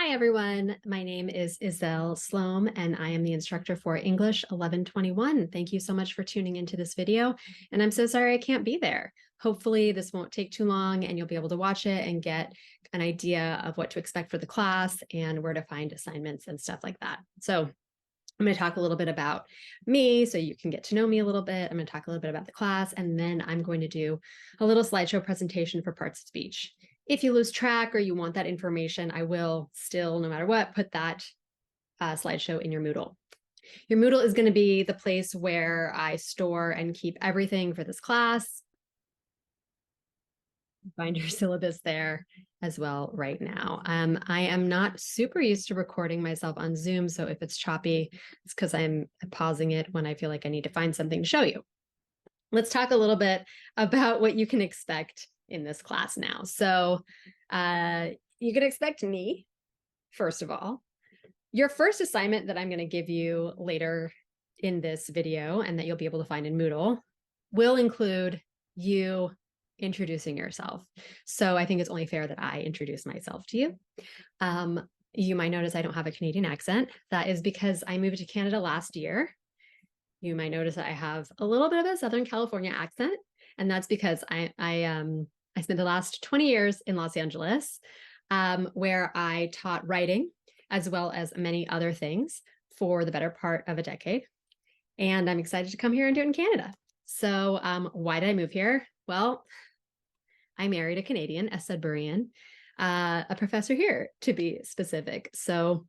Hi, everyone. My name is Isel Sloan, and I am the instructor for English 1121. Thank you so much for tuning into this video, and I'm so sorry I can't be there. Hopefully this won't take too long and you'll be able to watch it and get an idea of what to expect for the class and where to find assignments and stuff like that. So I'm going to talk a little bit about me so you can get to know me a little bit. I'm going to talk a little bit about the class, and then I'm going to do a little slideshow presentation for parts of speech. If you lose track or you want that information, I will still, no matter what, put that slideshow in your Moodle. Your Moodle is going to be the place where I store and keep everything for this class. Find your syllabus there as well right now. I am not super used to recording myself on Zoom, so if it's choppy, it's because I'm pausing it when I feel like I need to find something to show you. Let's talk a little bit about what you can expect in this class now. So you can expect me, first of all. Your first assignment that I'm going to give you later in this video and that you'll be able to find in Moodle will include you introducing yourself. So I think it's only fair that I introduce myself to you. You might notice I don't have a Canadian accent. That is because I moved to Canada last year. You might notice that I have a little bit of a Southern California accent, and that's because I spent the last 20 years in Los Angeles, where I taught writing as well as many other things for the better part of a decade. And I'm excited to come here and do it in Canada. So why did I move here? Well, I married a Canadian, a Sudburian, a professor here to be specific. So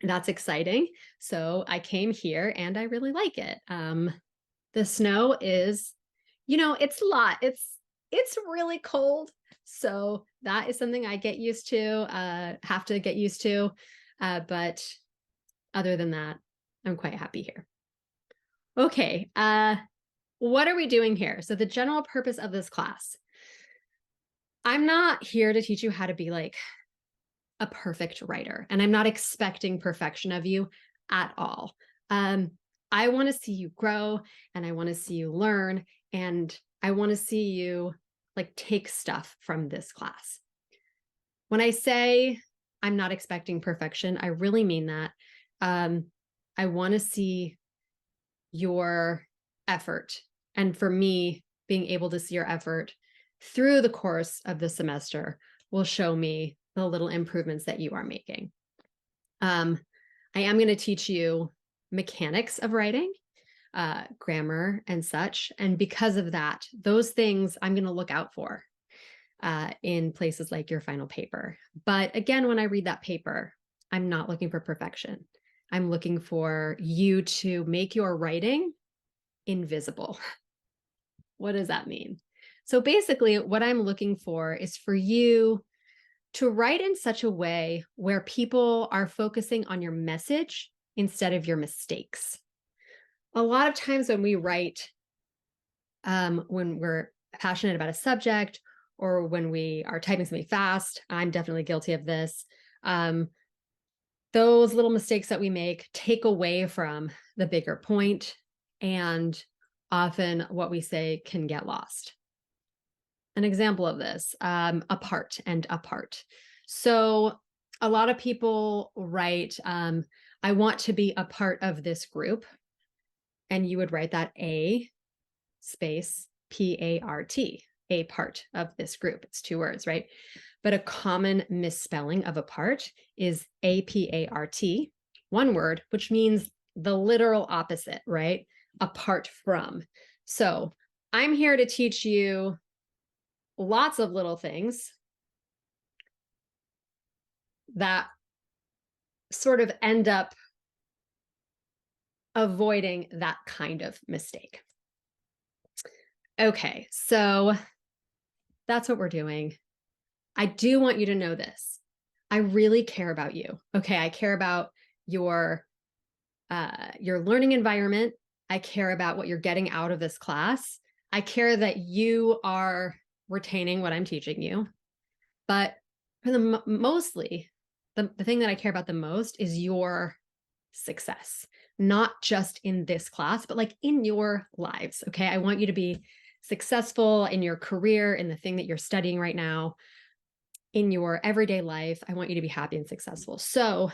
that's exciting. So I came here and I really like it. The snow is, it's a lot. It's really cold. So that is something I get used to, have to get used to. But other than that, I'm quite happy here. Okay, what are we doing here? So the general purpose of this class, I'm not here to teach you how to be like a perfect writer, and I'm not expecting perfection of you at all. I want to see you grow, and I want to see you learn, and I want to see you like take stuff from this class. When I say I'm not expecting perfection, I really mean that. I want to see your effort, and for me, being able to see your effort through the course of the semester will show me the little improvements that you are making. I am going to teach you mechanics of writing, grammar and such. And because of that, those things I'm going to look out for in places like your final paper. But again, when I read that paper, I'm not looking for perfection. I'm looking for you to make your writing invisible. What does that mean? So basically, what I'm looking for is for you to write in such a way where people are focusing on your message instead of your mistakes. A lot of times when we write, when we're passionate about a subject or when we are typing something fast, I'm definitely guilty of this. Those little mistakes that we make take away from the bigger point, and often what we say can get lost. An example of this, apart and apart. So a lot of people write, I want to be a part of this group. And you would write that A space P-A-R-T, a part of this group. It's 2 words, right? But a common misspelling of apart is A-P-A-R-T, 1 word, which means the literal opposite, right? Apart from. So I'm here to teach you lots of little things that sort of end up avoiding that kind of mistake. Okay, so that's what we're doing. I do want you to know this. I really care about you. Okay, I care about your learning environment. I care about what you're getting out of this class. I care that you are retaining what I'm teaching you. But for the mostly, the thing that I care about the most is your success, not just in this class, but like in your lives. Okay, I want you to be successful in your career, in the thing that you're studying right now. in your everyday life. I want you to be happy and successful. So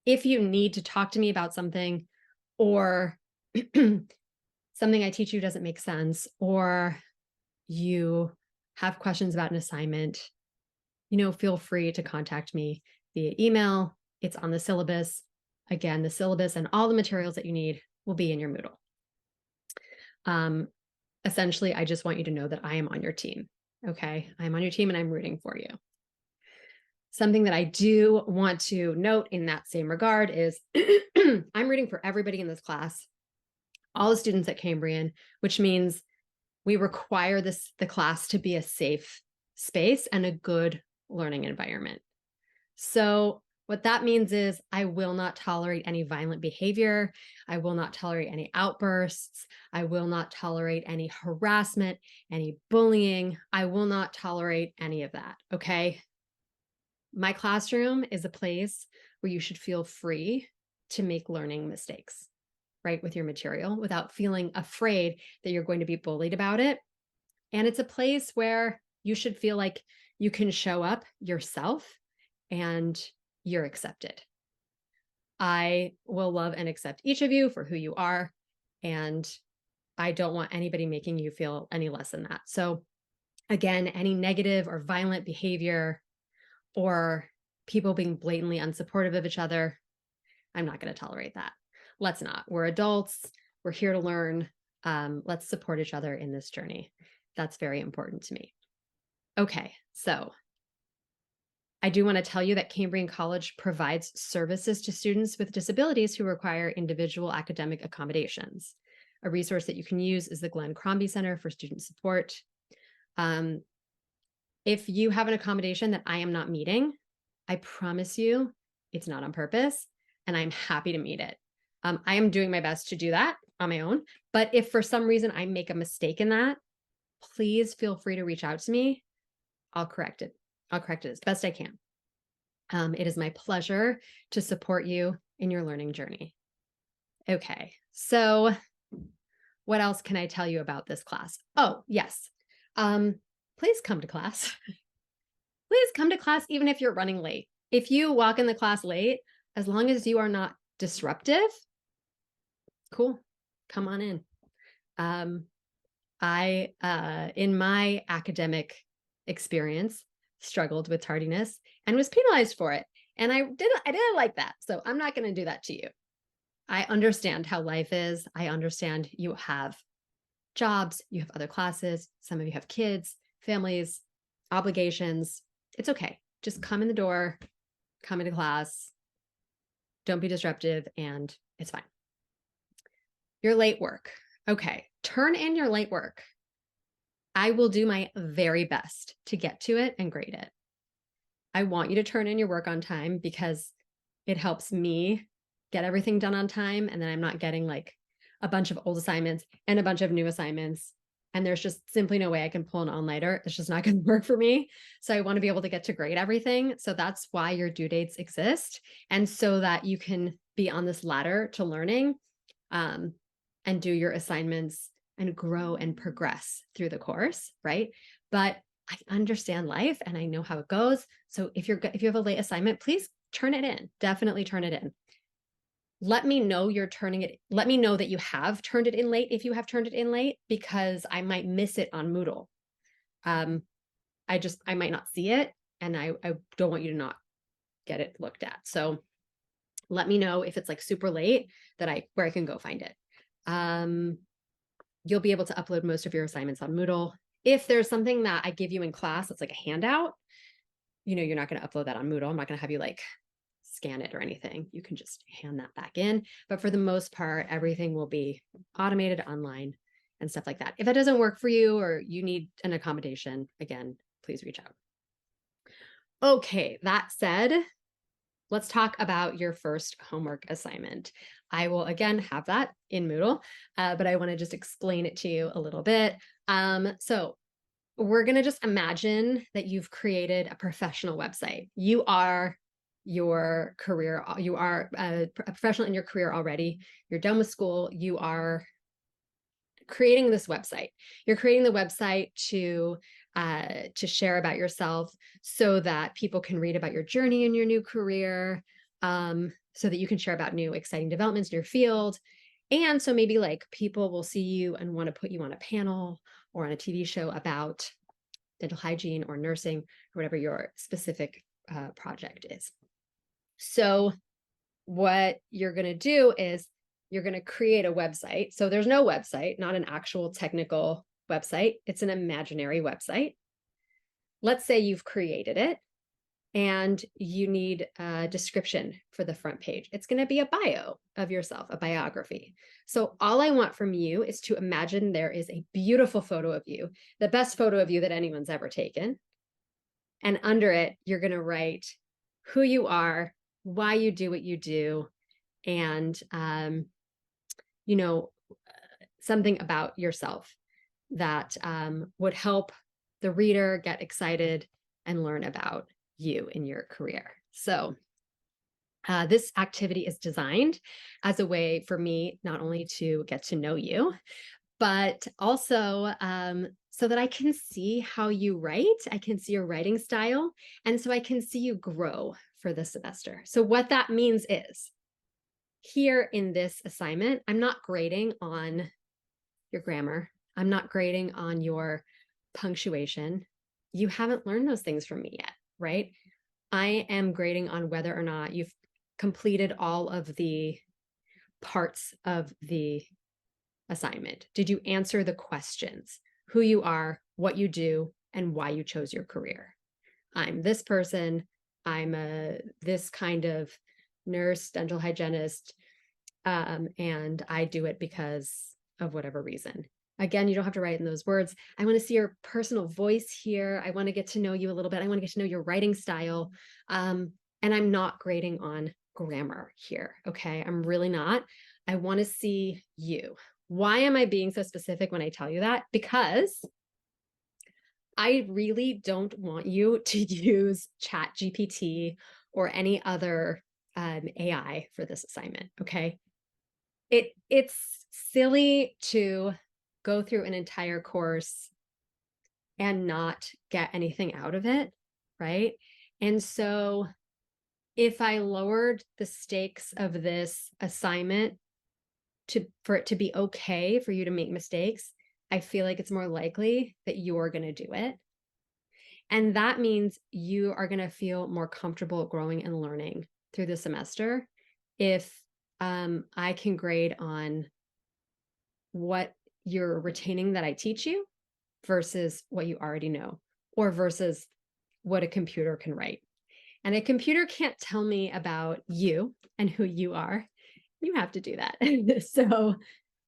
if you need to talk to me about something, or something I teach you doesn't make sense, or you have questions about an assignment, feel free to contact me via email. It's on the syllabus. Again, the syllabus and all the materials that you need will be in your Moodle. Essentially, I just want you to know that I am on your team. Okay. I'm on your team and I'm rooting for you. Something that I do want to note in that same regard is I'm rooting for everybody in this class, all the students at Cambrian, which means we require the class to be a safe space and a good learning environment. So what that means is I will not tolerate any violent behavior. I will not tolerate any outbursts. I will not tolerate any harassment, any bullying. I will not tolerate any of that. Okay. My classroom is a place where you should feel free to make learning mistakes, right, with your material without feeling afraid that you're going to be bullied about it. And it's a place where you should feel like you can show up yourself and you're accepted. I will love and accept each of you for who you are. And I don't want anybody making you feel any less than that. So again, any negative or violent behavior or people being blatantly unsupportive of each other, I'm not going to tolerate that. Let's not. We're adults. We're here to learn. Let's support each other in this journey. That's very important to me. Okay, so I do want to tell you that Cambrian College provides services to students with disabilities who require individual academic accommodations. A resource that you can use is the Glenn Crombie Center for Student Support. If you have an accommodation that I am not meeting, I promise you it's not on purpose, and I'm happy to meet it. I am doing my best to do that on my own, but if for some reason I make a mistake in that, please feel free to reach out to me. I'll correct it. I'll correct it as best I can. It is my pleasure to support you in your learning journey. Okay, so what else can I tell you about this class? Oh, yes. Please come to class. Please come to class even if you're running late. If you walk in the class late, as long as you are not disruptive, cool, come on in. I, in my academic experience, struggled with tardiness and was penalized for it. And I didn't like that. So I'm not going to do that to you. I understand how life is. I understand you have jobs, you have other classes, some of you have kids, families, obligations. It's okay. Just come in the door, come into class, don't be disruptive, and it's fine. Your late work. Okay, turn in your late work. I will do my very best to get to it and grade it. I want you to turn in your work on time because it helps me get everything done on time, and then I'm not getting like a bunch of old assignments and a bunch of new assignments, and there's just simply no way I can pull an all-nighter. It's just not going to work for me. So I want to be able to get to grade everything. So that's why your due dates exist, and so that you can be on this ladder to learning, and do your assignments and grow and progress through the course, right? But I understand life and I know how it goes. So if you have a late assignment, please turn it in. Definitely turn it in. Let me know you're turning it. Let me know that you have turned it in late if you have turned it in late, because I might miss it on Moodle. I might not see it, and I don't want you to not get it looked at. So let me know if it's like super late where I can go find it. You'll be able to upload most of your assignments on Moodle. If there's something that I give you in class that's like a handout, you're not going to upload that on Moodle. I'm not going to have you like scan it or anything. You can just hand that back in. But for the most part, everything will be automated online and stuff like that. If that doesn't work for you or you need an accommodation, again, please reach out. Okay, that said, let's talk about your first homework assignment. I will again have that in Moodle, but I want to just explain it to you a little bit. So we're going to just imagine that you've created a professional website. You are a professional in your career already. You're done with school. You are creating this website. You're creating the website to to share about yourself so that people can read about your journey in your new career, so that you can share about new exciting developments in your field. And so maybe like people will see you and want to put you on a panel or on a TV show about dental hygiene or nursing or whatever your specific project is. So what you're going to do is you're going to create a website. So there's no website, not an actual technical website. It's an imaginary website. Let's say you've created it and you need a description for the front page. It's going to be a bio of yourself, a biography. So all I want from you is to imagine there is a beautiful photo of you, the best photo of you that anyone's ever taken. And under it, you're going to write who you are, why you do what you do, and, something about yourself that would help the reader get excited and learn about you in your career. So this activity is designed as a way for me not only to get to know you, but also so that I can see how you write. I can see your writing style. And so I can see you grow for the semester. So what that means is here in this assignment, I'm not grading on your grammar. I'm not grading on your punctuation. You haven't learned those things from me yet, right? I am grading on whether or not you've completed all of the parts of the assignment. Did you answer the questions? Who you are, what you do, and why you chose your career. I'm this person. I'm this kind of nurse, dental hygienist, and I do it because of whatever reason. Again, you don't have to write in those words. I want to see your personal voice here. I want to get to know you a little bit. I want to get to know your writing style. And I'm not grading on grammar here. Okay. I'm really not. I want to see you. Why am I being so specific when I tell you that? Because I really don't want you to use ChatGPT or any other AI for this assignment. Okay. It's silly to go through an entire course and not get anything out of it, right? And so if I lowered the stakes of this assignment for it to be okay for you to make mistakes, I feel like it's more likely that you're going to do it. And that means you are going to feel more comfortable growing and learning through the semester if I can grade on what you're retaining that I teach you versus what you already know, or versus what a computer can write. And a computer can't tell me about you and who you are. You have to do that. So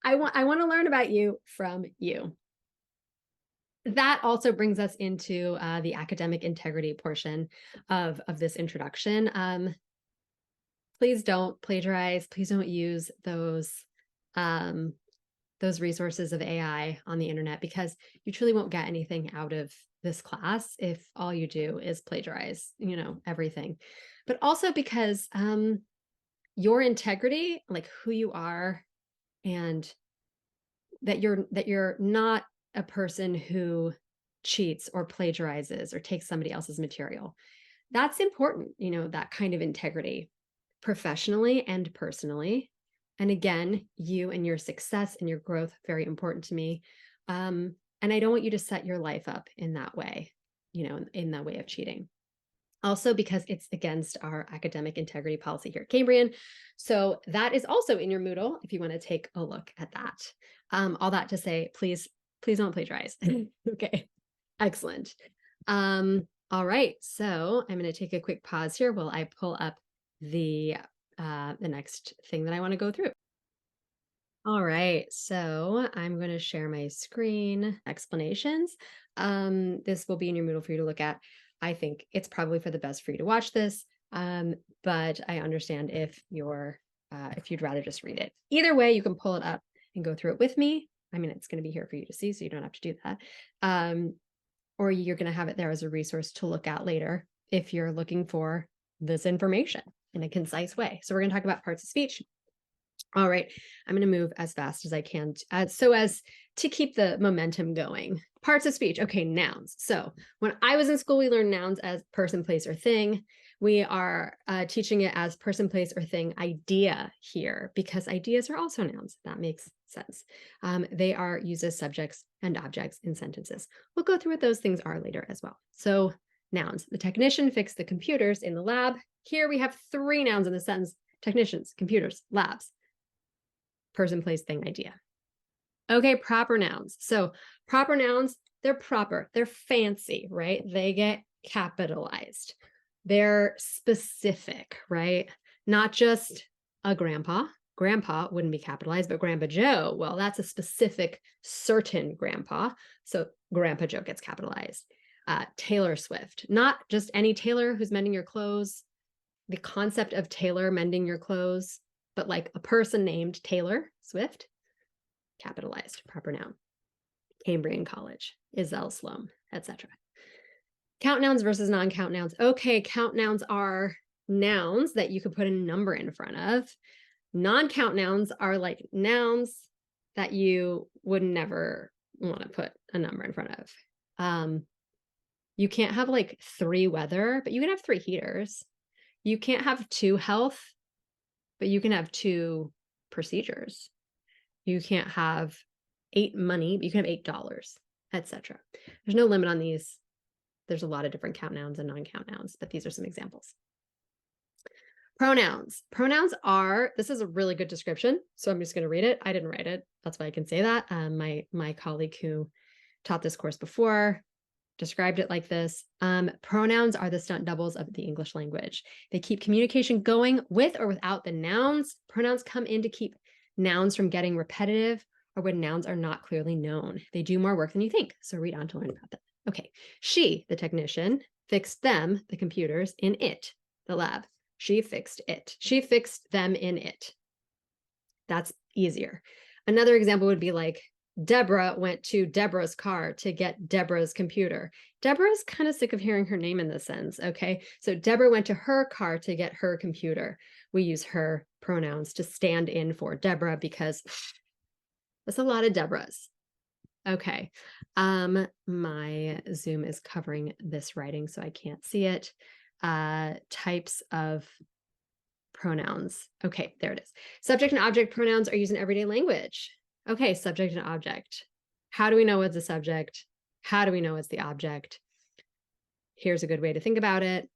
I want to learn about you from you. That also brings us into the academic integrity portion of this introduction. Please don't plagiarize. Please don't use those resources of AI on the internet, because you truly won't get anything out of this class if all you do is plagiarize, everything. But also because your integrity, like who you are, and that you're not a person who cheats or plagiarizes or takes somebody else's material. That's important, that kind of integrity, professionally and personally. And again, you and your success and your growth, very important to me. And I don't want you to set your life up in that way, in that way of cheating. Also because it's against our academic integrity policy here at Cambrian. So that is also in your Moodle if you want to take a look at that. All that to say, please don't plagiarize. Okay, excellent. All right, so I'm going to take a quick pause here while I pull up the next thing that I want to go through. All right, so I'm going to share my screen explanations. This will be in your Moodle for you to look at. I think it's probably for the best for you to watch this, but I understand if you'd rather just read it. Either way, you can pull it up and go through it with me. I mean, it's going to be here for you to see, so you don't have to do that. Or you're going to have it there as a resource to look at later if you're looking for this information in a concise way. So we're going to talk about parts of speech. All right, I'm going to move as fast as I can so as to keep the momentum going. Parts of speech. Okay, nouns. So when I was in school, we learned nouns as person, place, or thing. We are teaching it as person, place, or thing idea here because ideas are also nouns. That makes sense. They are used as subjects and objects in sentences. We'll go through what those things are later as well. So nouns. The technician fixed the computers in the lab. Here we have 3 nouns in the sentence. Technicians, computers, labs. Person, place, thing, idea. Okay, proper nouns. So proper nouns, they're proper, they're fancy, right? They get capitalized. They're specific, right? Not just a grandpa. Grandpa wouldn't be capitalized, but Grandpa Joe, well, that's a specific, certain grandpa. So Grandpa Joe gets capitalized. Taylor Swift, not just any tailor who's mending your clothes. The concept of tailor mending your clothes, but like a person named Taylor Swift, capitalized, proper noun. Cambrian College, Isel Sloan, etc. Count nouns versus non-count nouns. Okay, count nouns are nouns that you could put a number in front of. Non-count nouns are like nouns that you would never want to put a number in front of. You can't have like 3 weather, but you can have 3 heaters. You can't have 2 health, but you can have 2 procedures. You can't have 8 money, but you can have $8, etc. There's no limit on these. There's a lot of different count nouns and non-count nouns, but these are some examples. Pronouns. Pronouns are, this is a really good description, so I'm just going to read it. I didn't write it. That's why I can say that. My colleague who taught this course before described it like this. Pronouns are the stunt doubles of the English language. They keep communication going with or without the nouns. Pronouns come in to keep nouns from getting repetitive or when nouns are not clearly known. They do more work than you think. So read on to learn about them. Okay. She, the technician, fixed them, the computers, in it, the lab. She fixed it. She fixed them in it. That's easier. Another example would be like, Deborah went to Deborah's car to get Deborah's computer. Deborah's kind of sick of hearing her name in this sentence, okay? So Deborah went to her car to get her computer. We use her pronouns to stand in for Deborah because that's a lot of Deborahs. Okay, my Zoom is covering this writing, so I can't see it. Types of pronouns. Okay, there it is. Subject and object pronouns are used in everyday language. Okay, subject and object. How do we know what's the subject? How do we know it's the object? Here's a good way to think about it.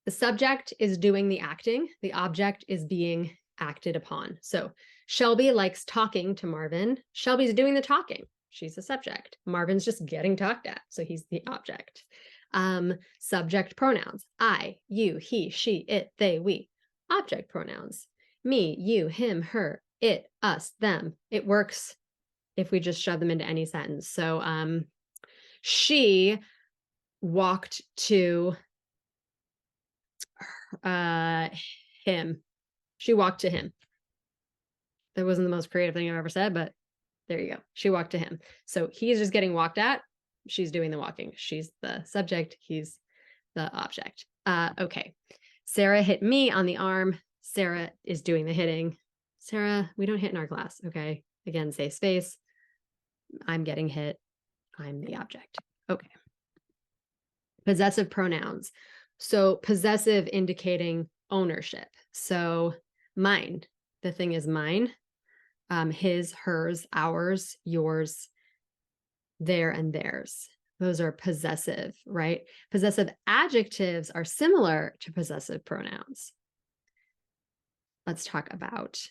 The subject is doing the acting. The object is being acted upon. So Shelby likes talking to Marvin. Shelby's doing the talking. She's the subject. Marvin's just getting talked at. So he's the object. Subject pronouns. I, you, he, she, it, they, we. Object pronouns. Me, you, him, her, it, us, them. It works if we just shove them into any sentence. So she walked to him. She walked to him. That wasn't the most creative thing I've ever said, but there you go. She walked to him. So he's just getting walked at. She's doing the walking. She's the subject. He's the object. Okay. Sarah hit me on the arm. Sarah is doing the hitting. Sarah, we don't hit in our class. Okay. Again, safe space. I'm getting hit. I'm the object. Okay. Possessive pronouns. So possessive indicating ownership. So mine. The thing is mine. His, hers, ours, yours, their, and theirs. Those are possessive, right? Possessive adjectives are similar to possessive pronouns. Let's talk about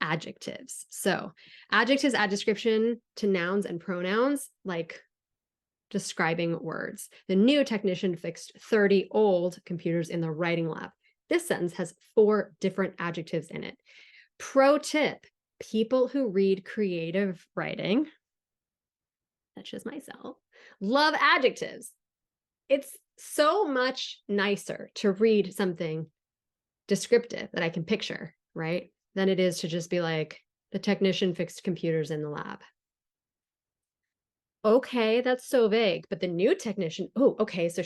adjectives. So adjectives add description to nouns and pronouns, like describing words. The new technician fixed 30 old computers in the writing lab. This sentence has 4 different adjectives in it. Pro tip, people who read creative writing, such as myself, love adjectives. It's so much nicer to read something descriptive that I can picture, right? Than it is to just be like, the technician fixed computers in the lab. Okay, that's so vague. But the new technician, oh, okay, so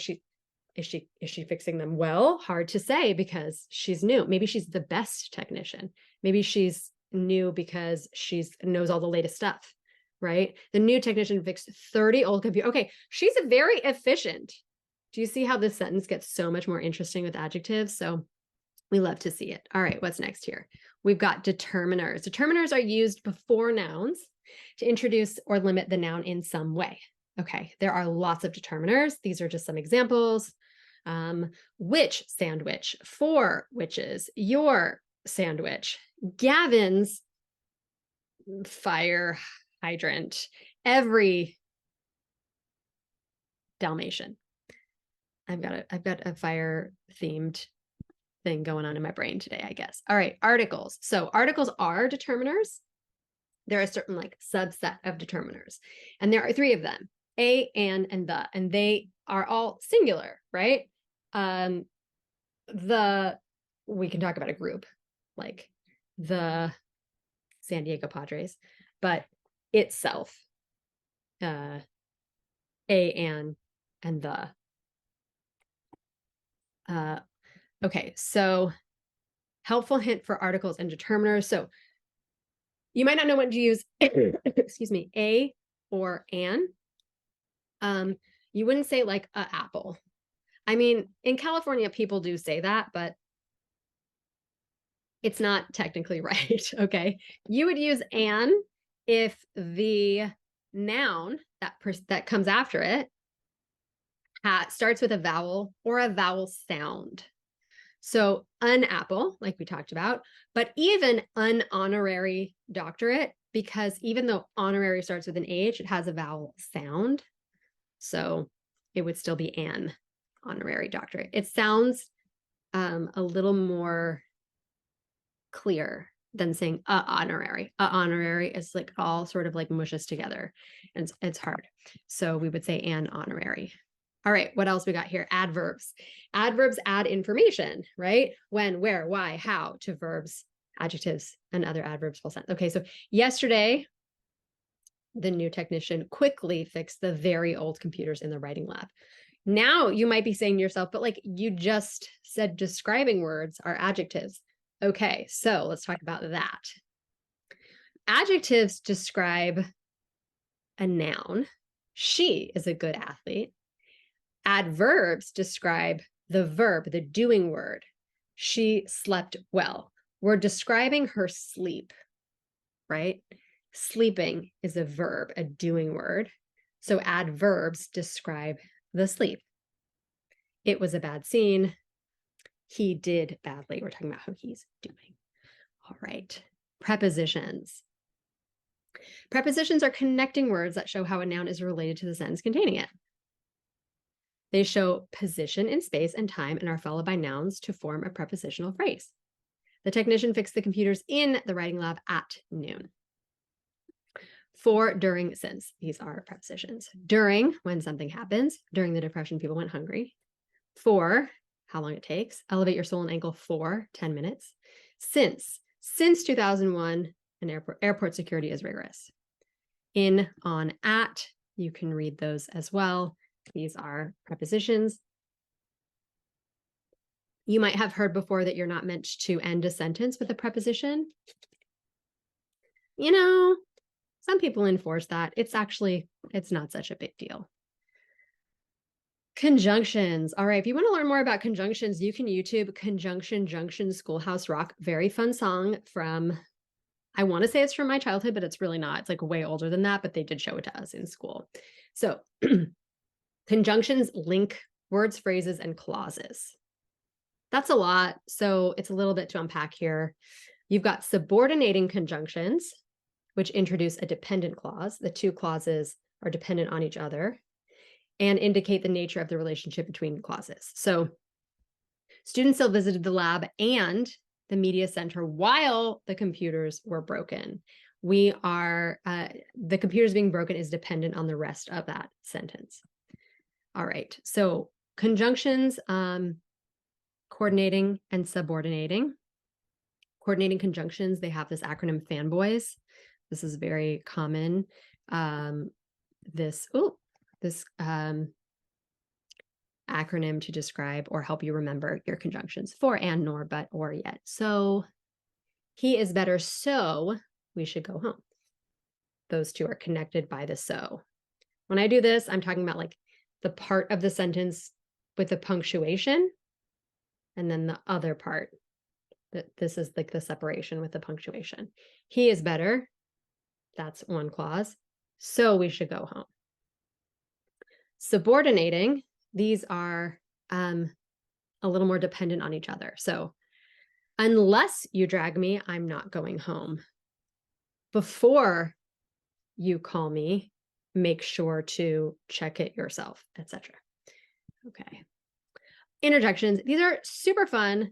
Is she fixing them well? Hard to say because she's new. Maybe she's the best technician. Maybe she's new because she's knows all the latest stuff, right? The new technician fixed 30 old computers. Okay, she's very efficient. Do you see how this sentence gets so much more interesting with adjectives? So we love to see it. All right, what's next here? We've got determiners. Determiners are used before nouns to introduce or limit the noun in some way. Okay, there are lots of determiners. These are just some examples. Which sandwich, for witches, your sandwich, Gavin's fire hydrant, every Dalmatian. I've got a fire themed thing going on in my brain today, I guess. All right, articles. So articles are determiners. There are a certain like subset of determiners, and there are 3 of them: a, and the, and they are all singular, right? We can talk about a group like the San Diego Padres, but itself, a, and the. Okay, so helpful hint for articles and determiners. So you might not know when to use, excuse me, a or an. You wouldn't say like a apple. I mean, in California, people do say that, but it's not technically right, okay? You would use an if the noun that comes after it starts with a vowel or a vowel sound. So an apple, like we talked about, but even an honorary doctorate, because even though honorary starts with an H, it has a vowel sound. So it would still be an honorary doctorate. It sounds a little more clear than saying a honorary. A honorary is like all sort of like mushes together, and it's hard. So we would say an honorary. All right, what else we got here? Adverbs. Adverbs add information, right? When, where, why, how to verbs, adjectives, and other adverbs full sentence. Okay, so yesterday, the new technician quickly fixed the very old computers in the writing lab. Now you might be saying to yourself, but like you just said describing words are adjectives. Okay, so let's talk about that. Adjectives describe a noun. She is a good athlete. Adverbs describe the verb, the doing word. She slept well. We're describing her sleep, right? Sleeping is a verb, a doing word. So adverbs describe the sleep. It was a bad scene. He did badly. We're talking about how he's doing. All right. Prepositions. Prepositions are connecting words that show how a noun is related to the sentence containing it. They show position in space and time and are followed by nouns to form a prepositional phrase. The technician fixed the computers in the writing lab at noon. For, during, since. These are prepositions. During, when something happens. During the Depression, people went hungry. For, how long it takes. Elevate your soul and ankle for 10 minutes. Since 2001, an airport security is rigorous. In, on, at. You can read those as well. These are prepositions. You might have heard before that you're not meant to end a sentence with a preposition. You know, some people enforce that. It's not such a big deal. Conjunctions. All right, if you want to learn more about conjunctions, you can YouTube Conjunction Junction Schoolhouse Rock. Very fun song from, I want to say it's from my childhood, but it's really not. It's like way older than that, but they did show it to us in school. So conjunctions link words, phrases, and clauses. That's a lot, so it's a little bit to unpack here. You've got subordinating conjunctions, which introduce a dependent clause. The 2 clauses are dependent on each other and indicate the nature of the relationship between clauses. So students still visited the lab and the media center while the computers were broken. The computers being broken is dependent on the rest of that sentence. All right, so conjunctions, coordinating and subordinating. Coordinating conjunctions, they have this acronym FANBOYS. This is very common. acronym to describe or help you remember your conjunctions: for, and, nor, but, or, yet. So he is better, so we should go home. Those two are connected by the so. When I do this, I'm talking about like the part of the sentence with the punctuation, and then the other part. This is like the separation with the punctuation. He is better. That's one clause. So we should go home. Subordinating, these are a little more dependent on each other. So unless you drag me, I'm not going home. Before you call me, make sure to check it yourself, etc. Okay. Interjections. These are super fun.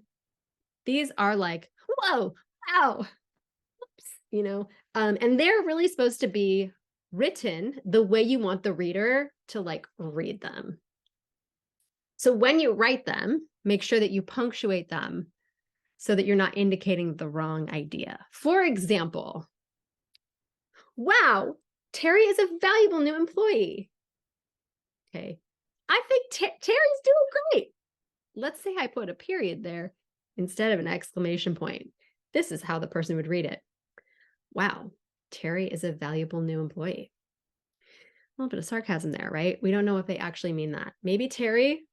These are like, whoa, wow, oops, you know, and they're really supposed to be written the way you want the reader to like read them. So when you write them, make sure that you punctuate them so that you're not indicating the wrong idea. For example, wow, Terry is a valuable new employee. Okay, I think Terry's doing great. Let's say I put a period there instead of an exclamation point. This is how the person would read it. Wow, Terry is a valuable new employee. A little bit of sarcasm there, right? We don't know if they actually mean that. Maybe Terry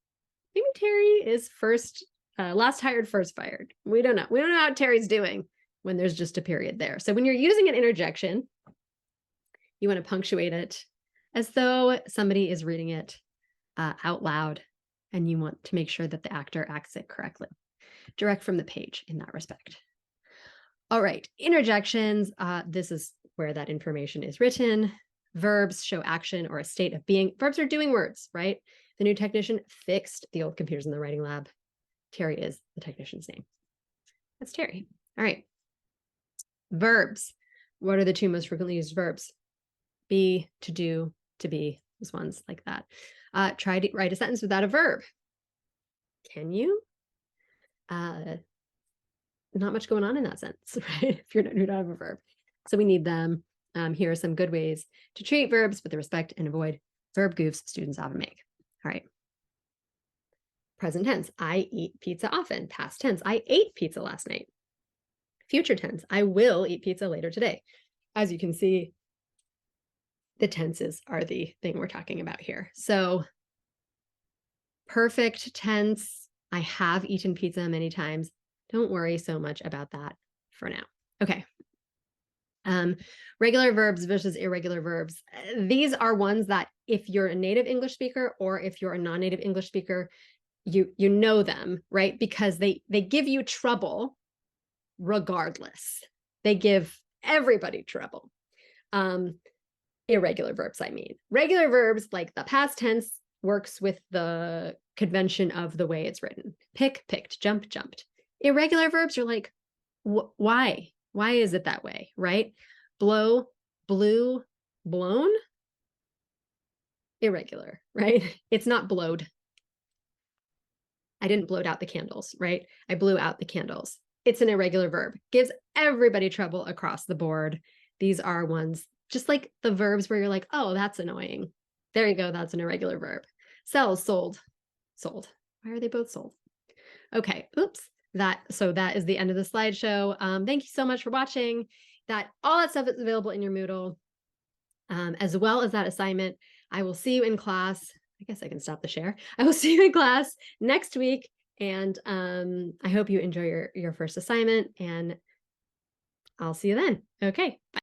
is last hired, first fired. We don't know. We don't know how Terry's doing when there's just a period there. So when you're using an interjection, you want to punctuate it as though somebody is reading it out loud, and you want to make sure that the actor acts it correctly. Direct from the page in that respect. All right, interjections. This is where that information is written. Verbs show action or a state of being. Verbs are doing words, right? The new technician fixed the old computers in the writing lab. Terry is the technician's name. That's Terry. All right. Verbs. What are the two most frequently used verbs? Be, to do, to be. Those ones like that. Try to write a sentence without a verb. Can you? Not much going on in that sense, right? If you don't have a verb. So we need them. Here are some good ways to treat verbs with respect and avoid verb goofs students often make. All right. Present tense, I eat pizza often. Past tense, I ate pizza last night. Future tense, I will eat pizza later today. As you can see, the tenses are the thing we're talking about here. So perfect tense, I have eaten pizza many times. Don't worry so much about that for now. Okay. Regular verbs versus irregular verbs. These are ones that if you're a native English speaker or if you're a non-native English speaker, you know them, right? Because they give you trouble regardless. They give everybody trouble. Irregular verbs, I mean. Regular verbs, like the past tense, works with the convention of the way it's written. Pick, picked, jump, jumped. Irregular verbs, you're like, why? Why is it that way, right? Blow, blew, blown. Irregular, right? It's not blowed. I didn't blow out the candles, right? I blew out the candles. It's an irregular verb. Gives everybody trouble across the board. These are ones, just like the verbs where you're like, oh, that's annoying. There you go, that's an irregular verb. Sells, sold, sold. Why are they both sold? Okay, oops. So that is the end of the slideshow. Thank you so much for watching. All that stuff is available in your Moodle, as well as that assignment. I will see you in class. I guess I can stop the share. I will see you in class next week, and I hope you enjoy your first assignment, and I'll see you then. Okay, bye.